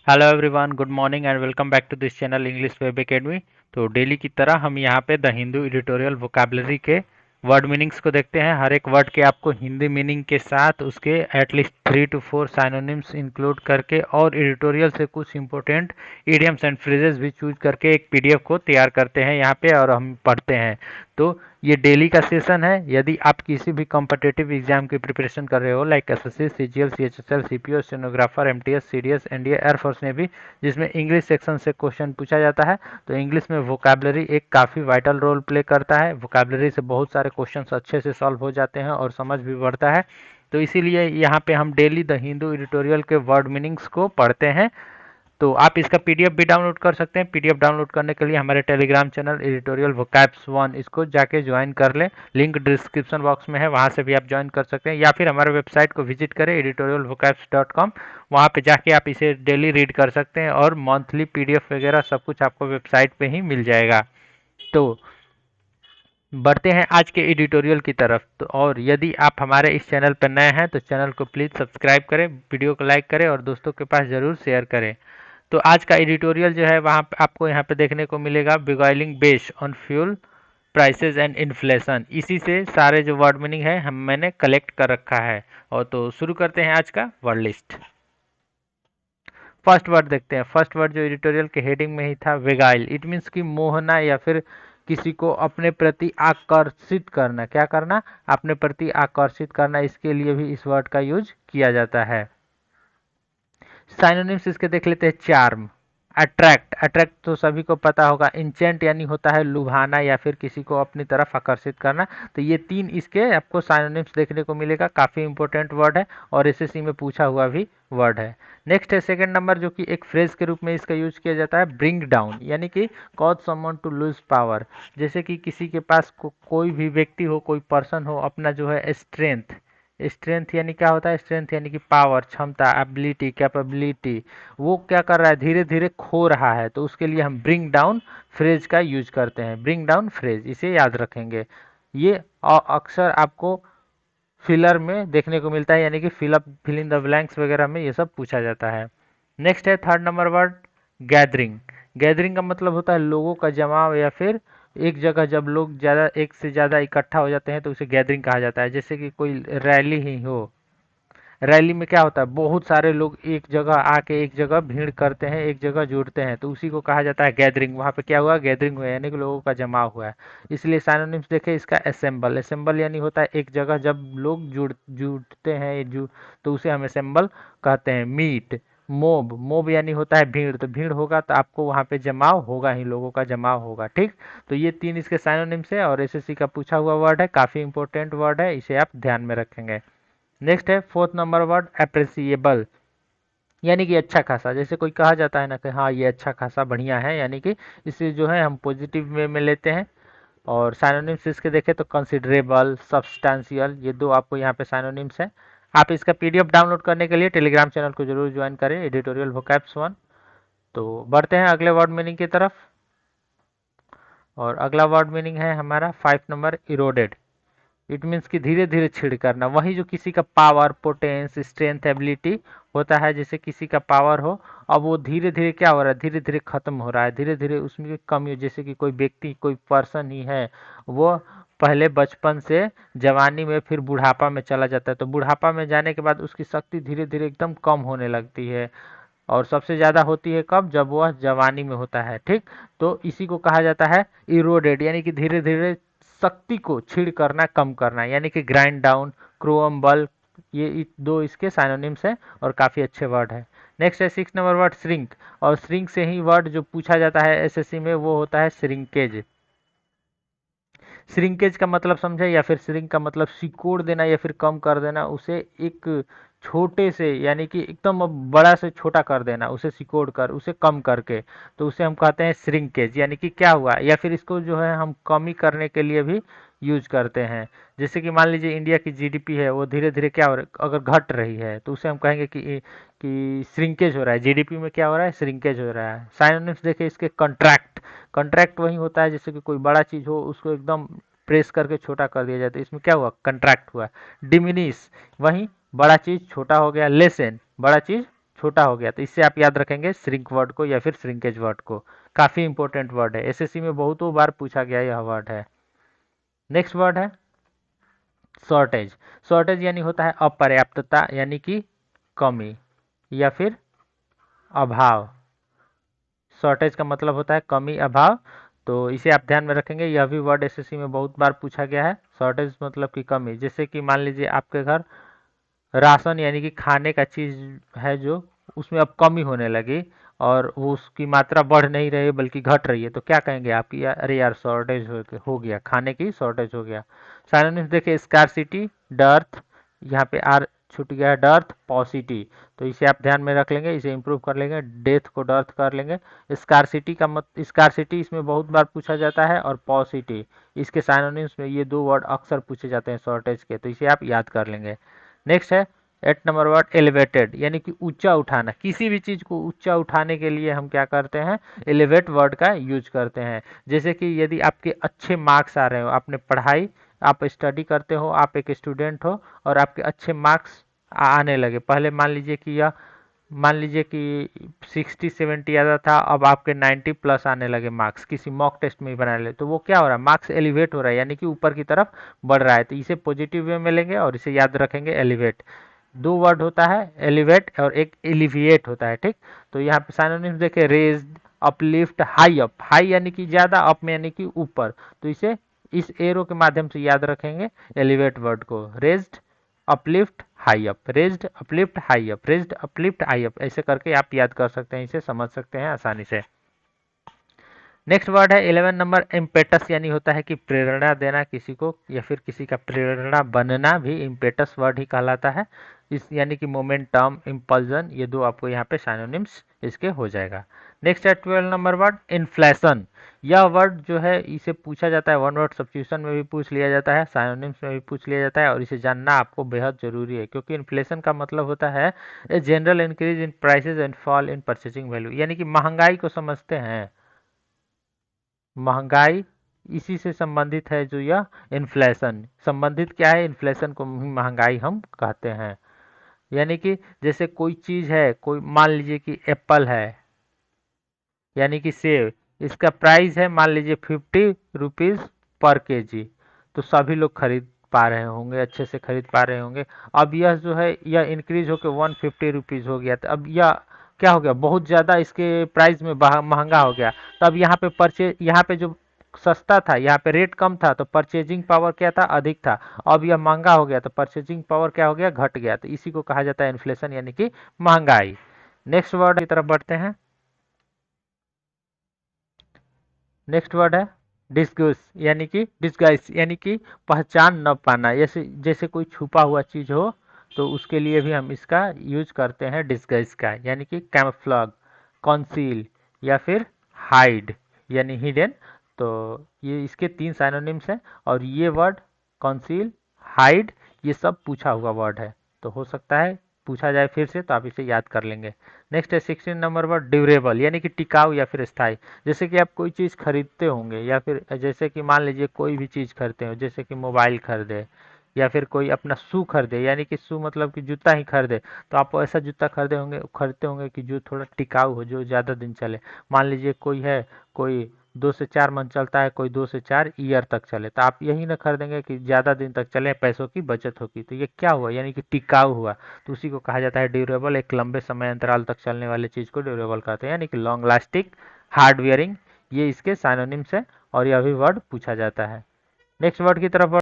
Hello everyone, good morning and welcome back to this channel English web academy. तो daily की तरह हम यहाँ पे द हिंदू एडिटोरियल वोकैबुलरी के वर्ड मीनिंग्स को देखते हैं। हर एक वर्ड के आपको हिंदी मीनिंग के साथ उसके एटलीस्ट 3 to 4 साइनोनिम्स इंक्लूड करके और एडिटोरियल से कुछ इंपॉर्टेंट इडियम्स एंड फ्रेजेस भी चूज करके एक पीडीएफ को तैयार करते हैं यहाँ पे और हम पढ़ते हैं। तो ये डेली का सेशन है। यदि आप किसी भी कॉम्पिटिटिव एग्जाम की प्रिपरेशन कर रहे हो like SSC, CGL, CHSL, CPO, stenographer, MTS, CDS, NDA, air force navy, जिसमें इंग्लिश सेक्शन से क्वेश्चन पूछा जाता है, तो इंग्लिश में वोकैबुलरी एक काफ़ी वाइटल रोल प्ले करता है। वोकैबुलरी से बहुत सारे क्वेश्चन अच्छे से सॉल्व हो जाते हैं और समझ भी बढ़ता है। तो इसीलिए यहाँ पे हम डेली द हिंदू एडिटोरियल के वर्ड मीनिंग्स को पढ़ते हैं। तो आप इसका पीडीएफ भी डाउनलोड कर सकते हैं। पीडीएफ डाउनलोड करने के लिए हमारे टेलीग्राम चैनल एडिटोरियल वोकैब्स 1 इसको जाके ज्वाइन कर लें। लिंक डिस्क्रिप्शन बॉक्स में है, वहाँ से भी आप ज्वाइन कर सकते हैं, या फिर हमारे वेबसाइट को विजिट करें editorialvocabs.com। वहाँ पे जाके आप इसे डेली रीड कर सकते हैं और मंथली पीडीएफ वगैरह सब कुछ आपको वेबसाइट पे ही मिल जाएगा। तो बढ़ते हैं आज के एडिटोरियल की तरफ। तो और यदि आप हमारे इस चैनल पर नए हैं तो चैनल को प्लीज़ सब्सक्राइब करें, वीडियो को लाइक करें और दोस्तों के पास ज़रूर शेयर करें। तो आज का एडिटोरियल जो है वहाँ आपको यहाँ पे देखने को मिलेगा बिगॉइलिंग based on fuel prices and inflation. इसी से सारे जो वर्ड मीनिंग है हम मैंने कलेक्ट कर रखा है। और तो शुरू करते हैं आज का वर्ड लिस्ट। फर्स्ट वर्ड देखते हैं। फर्स्ट वर्ड जो एडिटोरियल के हेडिंग में ही था, वेगाइल। इट मीन्स कि मोहना या फिर किसी को अपने प्रति आकर्षित करना। क्या करना? अपने प्रति आकर्षित करना। इसके लिए भी इस वर्ड का यूज किया जाता है। साइनोनिम्स इसके देख लेते हैं। Charm, attract. अट्रैक्ट तो सभी को पता होगा। इंचेंट यानी होता है लुभाना या फिर किसी को अपनी तरफ आकर्षित करना। तो ये तीन इसके आपको साइनोनिम्स देखने को मिलेगा। काफ़ी इंपॉर्टेंट वर्ड है और एसएससी में पूछा हुआ भी वर्ड है। नेक्स्ट है सेकंड नंबर, जो कि एक फ्रेज के रूप में इसका यूज किया जाता है, ब्रिंग डाउन, यानी कि cause someone to lose power. जैसे कि किसी के पास कोई भी व्यक्ति हो, कोई पर्सन हो, अपना जो है स्ट्रेंथ। स्ट्रेंथ यानी क्या होता है? स्ट्रेंथ यानी कि पावर, क्षमता, एबिलिटी, कैपेबिलिटी, वो क्या कर रहा है? धीरे धीरे खो रहा है। तो उसके लिए हम ब्रिंग डाउन फ्रेज का यूज करते हैं। ब्रिंग डाउन फ्रेज, इसे याद रखेंगे। ये अक्सर आपको फिलर में देखने को मिलता है, यानी कि फिल इन द ब्लैंक्स वगैरह में ये सब पूछा जाता है। नेक्स्ट है third number word, gathering. Gathering का मतलब होता है लोगों का जमाव या फिर एक जगह जब लोग ज़्यादा, एक से ज़्यादा इकट्ठा हो जाते हैं तो उसे गैदरिंग कहा जाता है। जैसे कि कोई रैली ही हो। रैली में क्या होता है? बहुत सारे लोग एक जगह आके एक जगह भीड़ करते हैं, एक जगह जुड़ते हैं, तो उसी को कहा जाता है गैदरिंग। वहाँ पे क्या हुआ? गैदरिंग हुआ, यानी कि लोगों का जमाव हुआ है। इसलिए साइनोनिम्स देखें इसका, असेंबल। असेंबल यानी होता है एक जगह जब लोग जुड़ते हैं, तो उसे हम असेंबल कहते हैं। Meet, mob. मोब यानी होता है भीड़। तो भीड़ होगा तो आपको वहाँ पे जमाव होगा ही, लोगों का जमाव होगा। ठीक, तो ये तीन इसके साइनोनिम्स है और एसएससी का पूछा हुआ वर्ड है। काफ़ी इंपॉर्टेंट वर्ड है, इसे आप ध्यान में रखेंगे। नेक्स्ट है फोर्थ नंबर वर्ड, अप्रिसिएबल, यानी कि अच्छा खासा। जैसे कोई कहा जाता है ना कि हाँ ये अच्छा खासा, बढ़िया है, यानी कि इसे जो है हम पॉजिटिव वे में लेते हैं। और साइनोनिम्स इसके देखें तो कंसिडरेबल, सब्सटेंशियल, ये दो आपको यहाँ पे साइनोनिम्स है। आप इसका पीडीएफ डाउनलोड करने के लिए टेलीग्राम चैनल को जरूर ज्वाइन करें, एडिटोरियल वोकैब्स 1। तो बढ़ते हैं अगले वर्ड मीनिंग की तरफ। और अगला वर्ड मीनिंग है हमारा 5 नंबर, इरोडेड। इट मीन्स कि धीरे धीरे छीड़ करना। वही जो किसी का पावर, पोटेंस, स्ट्रेंथ, एबिलिटी होता है, जैसे किसी का पावर हो, अब वो धीरे धीरे क्या हो रहा है? धीरे धीरे खत्म हो रहा है, धीरे धीरे उसमें कमी हो। जैसे कि कोई व्यक्ति, कोई पर्सन ही है, वो पहले बचपन से जवानी में फिर बुढ़ापा में चला जाता है, तो बुढ़ापा में जाने के बाद उसकी शक्ति धीरे धीरे एकदम कम होने लगती है। और सबसे ज़्यादा होती है कब? जब वह जवानी में होता है। ठीक, तो इसी को कहा जाता है इरोडेड, यानी कि धीरे धीरे शक्ति को छीड़ करना, कम करना, यानी कि ग्राइंड डाउन, क्रोअम्बल। ये दो इसके साइनोनिम्स हैं और काफ़ी अच्छे वर्ड है। नेक्स्ट है 6 नंबर वर्ड, श्रिंक। और श्रिंक से ही वर्ड जो पूछा जाता है एसएससी में वो होता है श्रिंकेज। श्रिंकेज का मतलब समझे? या फिर श्रिंक का मतलब सिकोड़ देना या फिर कम कर देना, उसे एक छोटे से, यानी कि एकदम बड़ा से छोटा कर देना, उसे सिकोड़ कर, उसे कम करके, तो उसे हम कहते हैं श्रिंकेज। यानी कि क्या हुआ? या फिर इसको जो है हम कमी करने के लिए भी यूज करते हैं। जैसे कि मान लीजिए इंडिया की जीडीपी है, वो धीरे धीरे क्या हो रहा है? अगर घट रही है तो उसे हम कहेंगे कि श्रिंकेज हो रहा है। जीडीपी में क्या हो रहा है? श्रिंकेज हो रहा है। साइनोनिम्स देखिए इसके, कंट्रैक्ट। कंट्रैक्ट वही होता है जैसे कि कोई बड़ा चीज हो, उसको एकदम प्रेस करके छोटा कर दिया जाता है, इसमें क्या हुआ? कंट्रैक्ट हुआ। डिमिनिश, वही बड़ा चीज छोटा हो गया। लेसन, बड़ा चीज छोटा हो गया, तो इससे आप याद रखेंगे श्रिंक वर्ड को या फिर श्रिंकेज वर्ड को। काफ़ी इंपॉर्टेंट वर्ड है, एसएससी में बहुतों बार पूछा गया यह वर्ड है। नेक्स्ट वर्ड है शॉर्टेज। शॉर्टेज यानी होता है अपर्याप्तता यानी कि कमी या फिर अभाव। शॉर्टेज का मतलब होता है कमी, अभाव। तो इसे आप ध्यान में रखेंगे, यह भी वर्ड एसएससी में बहुत बार पूछा गया है। शॉर्टेज मतलब कि कमी, जैसे कि मान लीजिए आपके घर राशन यानी कि खाने का चीज़ है जो उसमें अब कमी होने लगी और वो उसकी मात्रा बढ़ नहीं रही है बल्कि घट रही है, तो क्या कहेंगे आप कि अरे यार शॉर्टेज हो गया, खाने की शॉर्टेज हो गया। साइनोनिम्स देखिए स्कार्सिटी, डर्थ, यहाँ पे आर छूट गया है, डर्थ, पॉसिटी। तो इसे आप ध्यान में रख लेंगे, इसे इंप्रूव कर लेंगे, डेथ को डर्थ कर लेंगे। स्कार्सिटी का मत स्कार्सिटी इसमें बहुत बार पूछा जाता है और पॉसिटी, इसके साइनोनिम्स में ये दो वर्ड अक्सर पूछे जाते हैं शॉर्टेज के, तो इसे आप याद कर लेंगे। नेक्स्ट है 8 नंबर वर्ड एलिवेटेड यानी कि ऊंचा उठाना। किसी भी चीज़ को ऊंचा उठाने के लिए हम क्या करते हैं, एलिवेट वर्ड का यूज करते हैं। जैसे कि यदि आपके अच्छे मार्क्स आ रहे हो, आपने पढ़ाई, आप स्टडी करते हो, आप एक स्टूडेंट हो और आपके अच्छे मार्क्स आने लगे। पहले मान लीजिए कि 60-70 आता था, अब आपके 90 प्लस आने लगे मार्क्स, किसी मॉक टेस्ट में ही बना ले, तो वो क्या हो रहा है, मार्क्स एलिवेट हो रहा है यानी कि ऊपर की तरफ बढ़ रहा है। तो इसे पॉजिटिव वे में लेंगे और इसे याद रखेंगे एलिवेट। दो वर्ड होता है एलिवेट और एक एलिविएट होता है, ठीक। तो यहाँ पे साइनोनिम्स देखें, raised, uplift, high up. High यानी कि ज्यादा, अप में यानी कि ऊपर, तो इसे इस एरो के माध्यम से याद रखेंगे एलिवेट वर्ड को। Raised, uplift, high up, raised, uplift, high up, raised, uplift, high up, ऐसे करके आप याद कर सकते हैं, इसे समझ सकते हैं आसानी से। नेक्स्ट वर्ड है 11 नंबर इम्पेटस यानी होता है कि प्रेरणा देना किसी को या फिर किसी का प्रेरणा बनना भी इम्पेटस वर्ड ही कहलाता है। इस यानी कि मोमेंटम, इम्पल्जन, ये दो आपको यहाँ पे साइनोनिम्स इसके हो जाएगा। नेक्स्ट है 12 नंबर वर्ड इन्फ्लेशन। यह वर्ड जो है इसे पूछा जाता है, वन वर्ड सब्स्टिट्यूशन में भी पूछ लिया जाता है, साइनोनिम्स में भी पूछ लिया जाता है, और इसे जानना आपको बेहद जरूरी है क्योंकि इन्फ्लेशन का मतलब होता है a general increase in prices and fall in purchasing value, यानी कि महंगाई को समझते हैं, महंगाई इसी से संबंधित है जो यह इन्फ्लेशन संबंधित क्या है, इन्फ्लेशन को ही महंगाई हम कहते हैं। यानी कि जैसे कोई चीज है, कोई मान लीजिए कि एप्पल है यानी कि सेब, इसका प्राइस है मान लीजिए 50 रुपीज पर केजी, तो सभी लोग खरीद पा रहे होंगे, अच्छे से खरीद पा रहे होंगे। अब यह जो है यह इंक्रीज होकर 150 रुपीज हो गया, तो अब यह क्या हो गया, बहुत ज़्यादा इसके प्राइस में महंगा हो गया। तो अब यहाँ पे जो सस्ता था, यहाँ पे रेट कम था, तो परचेजिंग पावर क्या था, अधिक था। अब यह महंगा हो गया तो परचेजिंग पावर क्या हो गया, घट गया। तो इसी को कहा जाता है इन्फ्लेशन यानी कि महंगाई। नेक्स्ट वर्ड की तरफ बढ़ते हैं। नेक्स्ट वर्ड है डिस्गाइस यानी कि पहचान न पाना। जैसे जैसे कोई छुपा हुआ चीज हो तो उसके लिए भी हम इसका यूज करते हैं डिस्गाइस का, यानी कि कैमफ्लॉग, कॉन्सील या फिर हाइड यानी हिडन। तो ये इसके तीन साइनोनिम्स हैं और ये वर्ड कॉन्सील, हाइड, ये सब पूछा हुआ वर्ड है, तो हो सकता है पूछा जाए फिर से, तो आप इसे याद कर लेंगे। नेक्स्ट है 16 नंबर वर्ड ड्यूरेबल यानी कि टिकाऊ या फिर स्थायी। जैसे कि आप कोई चीज़ खरीदते होंगे या फिर जैसे कि मान लीजिए कोई भी चीज़ खरीदते हो, जैसे कि मोबाइल खरीदे या फिर कोई अपना शू खरीदे, यानी कि शू मतलब कि जूता ही खरीदे, तो आप ऐसा जूता खरीदते होंगे कि जो थोड़ा टिकाऊ हो, जो ज़्यादा दिन चले। मान लीजिए कोई 2 से 4 मंथ चलता है, कोई 2 से 4 ईयर तक चले, तो आप यही ना खरीदेंगे कि ज़्यादा दिन तक चले, पैसों की बचत होगी, तो ये क्या हुआ, यानी कि टिकाऊ हुआ। तो उसी को कहा जाता है ड्यूरेबल। एक लंबे समय अंतराल तक चलने वाली चीज़ को ड्यूरेबल कहते हैं, यानी कि लॉन्ग लास्टिक, हार्ड वियरिंग, ये इसके साइनोनिम्स है और यह भी वर्ड पूछा जाता है। नेक्स्ट वर्ड की तरफ